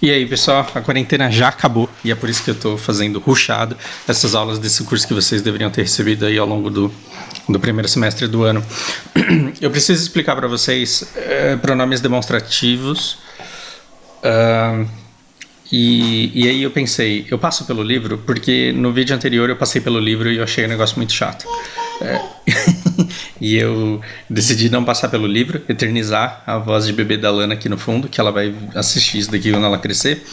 E aí, pessoal, a quarentena já acabou e é por isso que eu tô fazendo rushado essas aulas desse curso que vocês deveriam ter recebido aí ao longo do primeiro semestre do ano. Eu preciso explicar para vocês pronomes demonstrativos. E aí eu pensei, eu passo pelo livro, porque no vídeo anterior eu passei pelo livro e eu achei o negócio muito chato. E eu decidi não passar pelo livro, eternizar a voz de bebê da Lana aqui no fundo, que ela vai assistir isso daqui quando ela crescer.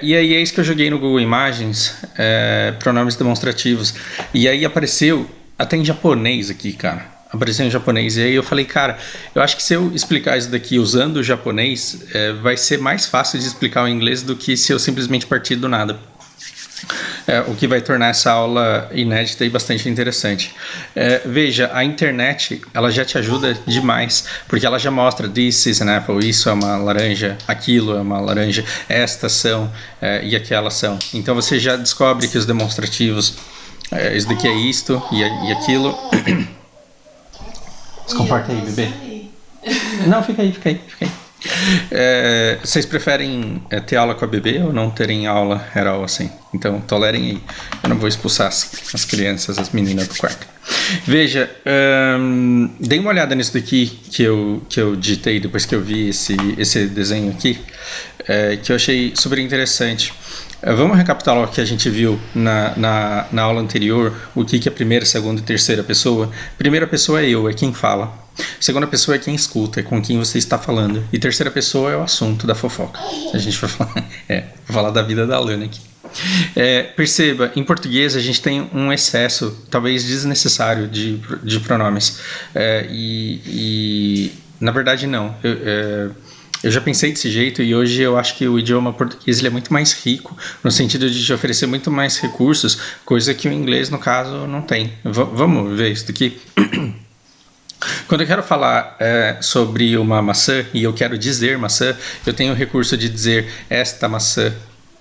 E aí é isso que eu joguei no Google Imagens, pronomes demonstrativos. E aí apareceu até em japonês aqui, cara. Apareceu em japonês, e aí eu falei, cara, eu acho que se eu explicar isso daqui usando o japonês, vai ser mais fácil de explicar o inglês do que se eu simplesmente partir do nada. O que vai tornar essa aula inédita e bastante interessante. Veja, a internet, ela já te ajuda demais, porque ela já mostra, this is an apple, isso é uma laranja, aquilo é uma laranja, estas são e aquelas são. Então você já descobre que os demonstrativos, isso daqui é isto e aquilo. Se comporta aí, bebê. Não, fica aí. Vocês preferem ter aula com a bebê ou não terem aula geral assim? Então tolerem aí. Eu não vou expulsar as crianças, as meninas do quarto. Veja, dei uma olhada nisso daqui que eu digitei depois que eu vi esse desenho aqui, que eu achei super interessante. Vamos recapitular o que a gente viu na aula anterior, o que é primeira, segunda e terceira pessoa. Primeira pessoa é eu, é quem fala. Segunda pessoa é quem escuta, é com quem você está falando. E terceira pessoa é o assunto da fofoca. A gente vai falar da vida da Lana aqui. Perceba, em português a gente tem um excesso, talvez desnecessário, de pronomes. Na verdade não. Eu já pensei desse jeito e hoje eu acho que o idioma português ele é muito mais rico, no sentido de te oferecer muito mais recursos, coisa que o inglês, no caso, não tem. Vamos ver isso daqui? Quando eu quero falar sobre uma maçã e eu quero dizer maçã, eu tenho o recurso de dizer esta maçã,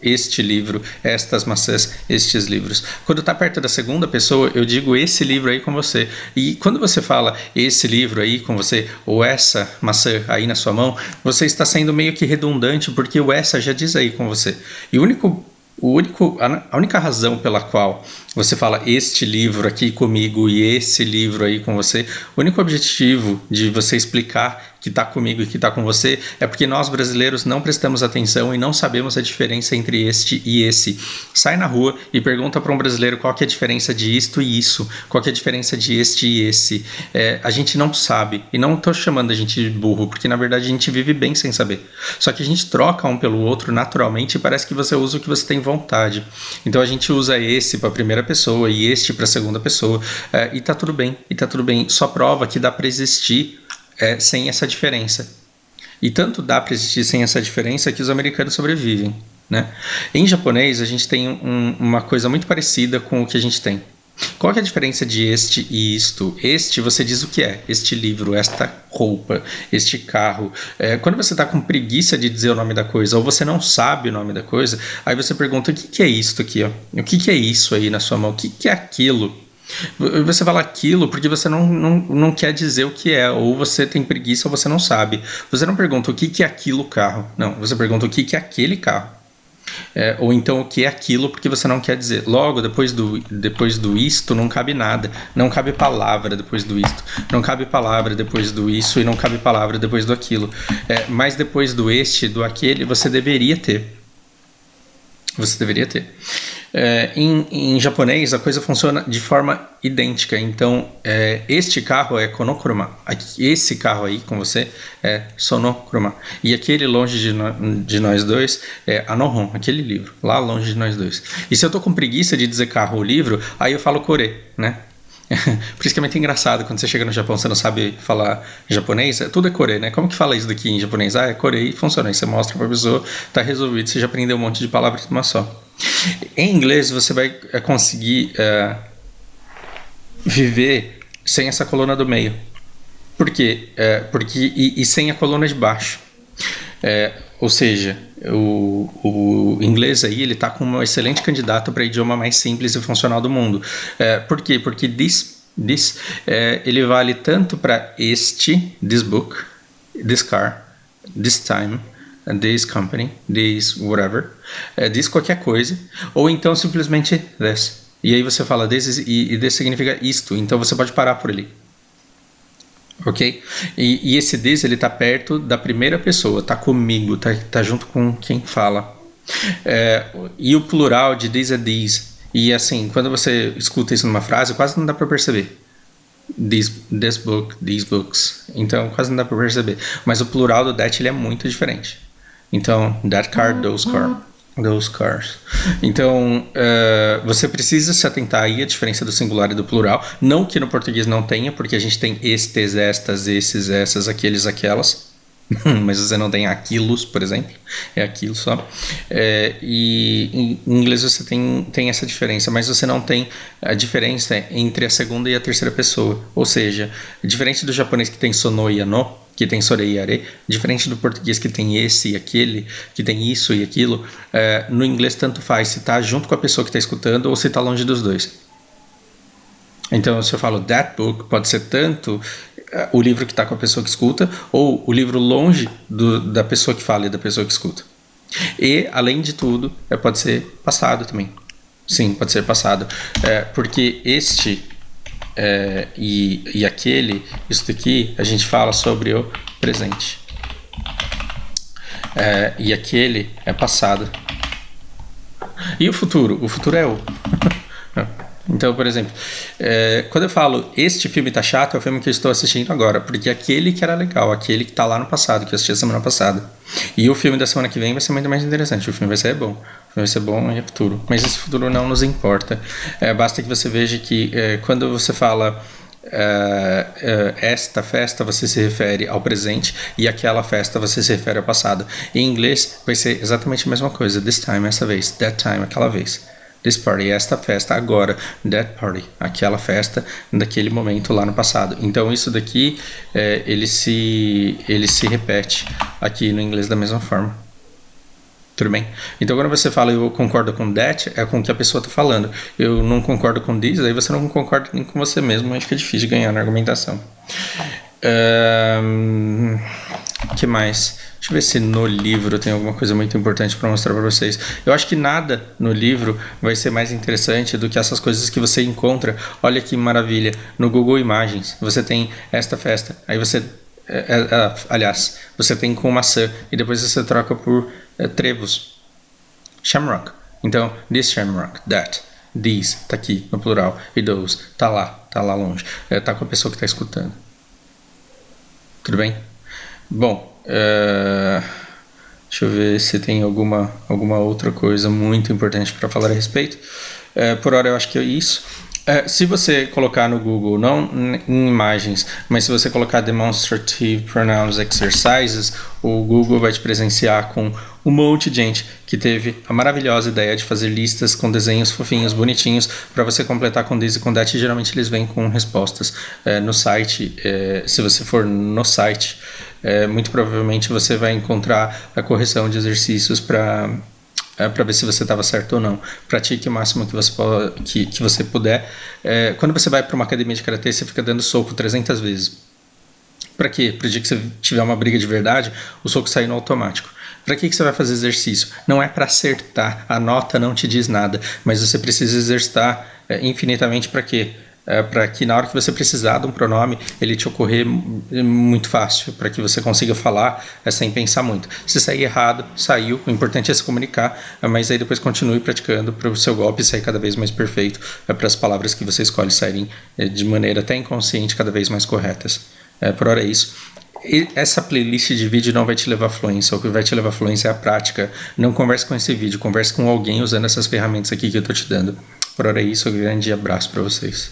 este livro, estas maçãs, estes livros. Quando está perto da segunda pessoa, eu digo esse livro aí com você. E quando você fala esse livro aí com você, ou essa maçã aí na sua mão, você está sendo meio que redundante, porque o essa já diz aí com você. E a única razão pela qual você fala este livro aqui comigo e esse livro aí com você, o único objetivo de você explicar que está comigo e que está com você é porque nós brasileiros não prestamos atenção e não sabemos a diferença entre este e esse. Sai na rua e pergunta para um brasileiro qual que é a diferença de isto e isso, qual que é a diferença de este e esse. A gente não sabe, e não estou chamando a gente de burro, porque na verdade a gente vive bem sem saber. Só que a gente troca um pelo outro naturalmente e parece que você usa o que você tem vontade. Então a gente usa esse para a primeira pessoa e este para a segunda pessoa, e tá tudo bem, só prova que dá para existir sem essa diferença. E tanto dá para existir sem essa diferença que os americanos sobrevivem, né? Em japonês a gente tem uma coisa muito parecida com o que a gente tem. Qual que é a diferença de este e isto? Este você diz o que é, este livro, esta roupa, este carro. Quando você está com preguiça de dizer o nome da coisa ou você não sabe o nome da coisa, aí você pergunta o que é isto aqui, ó? O que é isso aí na sua mão, o que é aquilo? Você fala aquilo porque você não quer dizer o que é, ou você tem preguiça ou você não sabe. Você não pergunta o que é aquilo carro, não, você pergunta o que é aquele carro. Ou então o que é aquilo porque você não quer dizer. Logo, depois do isto não cabe nada, não cabe palavra depois do isto, não cabe palavra depois do isso e não cabe palavra depois do aquilo. Mas depois do este, do aquele, você deveria ter. Em japonês a coisa funciona de forma idêntica. Então este carro é konokuruma, esse carro aí com você é sonokuruma, e aquele longe de nós dois é anohon, aquele livro lá longe de nós dois. E se eu tô com preguiça de dizer carro ou livro, aí eu falo kore, né? Por isso que é muito engraçado quando você chega no Japão, você não sabe falar japonês, tudo é kore, né? Como que fala isso daqui em japonês? É kore, e funciona. Aí você mostra pra pessoa, tá resolvido, você já aprendeu um monte de palavras de uma só. Em inglês você vai conseguir viver sem essa coluna do meio. Por quê? E sem a coluna de baixo. Ou seja, o inglês aí ele está com um excelente candidato para idioma mais simples e funcional do mundo. Por quê? Porque this ele vale tanto para this book, this car, this time, this company, this whatever, this qualquer coisa, ou então simplesmente this. E aí você fala this e this significa isto, então você pode parar por ali. Ok? E esse this, ele tá perto da primeira pessoa, tá comigo, tá junto com quem fala. E o plural de this é these. E assim, quando você escuta isso numa frase, quase não dá para perceber. This book, these books. Então, quase não dá para perceber. Mas o plural do that, ele é muito diferente. Então, that car, those cars. Então, você precisa se atentar aí à diferença do singular e do plural. Não que no português não tenha, porque a gente tem estes, estas, esses, essas, aqueles, aquelas. Mas você não tem aquilos, por exemplo. É aquilo só. E em inglês você tem essa diferença, mas você não tem a diferença entre a segunda e a terceira pessoa. Ou seja, diferente do japonês que tem sono e ano, que tem sore e are, diferente do português que tem esse e aquele, que tem isso e aquilo, no inglês tanto faz se está junto com a pessoa que está escutando ou se está longe dos dois. Então, se eu falo that book, pode ser tanto o livro que está com a pessoa que escuta ou o livro longe da pessoa que fala e da pessoa que escuta. E, além de tudo, pode ser passado também. Sim, pode ser passado. Porque este e aquele, isso daqui, a gente fala sobre o presente. E aquele é passado. E o futuro? O futuro é o... Então, por exemplo, quando eu falo este filme tá chato, é o filme que eu estou assistindo agora, porque aquele que era legal, aquele que tá lá no passado, que eu assisti a semana passada. E o filme da semana que vem vai ser muito mais interessante, o filme vai ser bom. O filme vai ser bom e é futuro. Mas esse futuro não nos importa. Basta que você veja que quando você fala esta festa, você se refere ao presente, e aquela festa você se refere ao passado. Em inglês vai ser exatamente a mesma coisa. This time, essa vez. That time, aquela vez. This party, esta festa agora. That party, aquela festa daquele momento lá no passado. Então isso daqui ele se repete aqui no inglês da mesma forma. Tudo bem? Então quando você fala eu concordo com that, é com o que a pessoa está falando. Eu não concordo com this, aí você não concorda nem com você mesmo, aí fica difícil de ganhar na argumentação. Que mais? Deixa eu ver se no livro tem alguma coisa muito importante para mostrar para vocês. Eu acho que nada no livro vai ser mais interessante do que essas coisas que você encontra. Olha que maravilha, no Google Imagens você tem esta festa, aí você aliás, você tem com maçã e depois você troca por trevos, shamrock. Então, this shamrock, that, these, tá aqui no plural, e those, tá lá longe, tá com a pessoa que tá escutando. Tudo bem? Bom, deixa eu ver se tem alguma outra coisa muito importante para falar a respeito. Por hora eu acho que é isso. Se você colocar no Google, não em imagens, mas se você colocar Demonstrative Pronouns Exercises, o Google vai te presenciar com um monte de gente que teve a maravilhosa ideia de fazer listas com desenhos fofinhos, bonitinhos, para você completar com this e com that, e geralmente eles vêm com respostas. No site, se você for no site, muito provavelmente você vai encontrar a correção de exercícios para ver se você estava certo ou não. Pratique o máximo que você puder. Quando você vai para uma academia de karatê, você fica dando soco 300 vezes. Para quê? Para o dia que você tiver uma briga de verdade, o soco sair no automático. Para que você vai fazer exercício? Não é para acertar, a nota não te diz nada, mas você precisa exercitar infinitamente para quê? Para que na hora que você precisar de um pronome, ele te ocorrer muito fácil, para que você consiga falar sem pensar muito. Se sair errado, saiu, o importante é se comunicar, mas aí depois continue praticando para o seu golpe sair cada vez mais perfeito, para as palavras que você escolhe saírem de maneira até inconsciente cada vez mais corretas. Por hora é isso. E essa playlist de vídeo não vai te levar à fluência, o que vai te levar à fluência é a prática. Não converse com esse vídeo, converse com alguém usando essas ferramentas aqui que eu estou te dando. Por hora é isso, um grande abraço para vocês.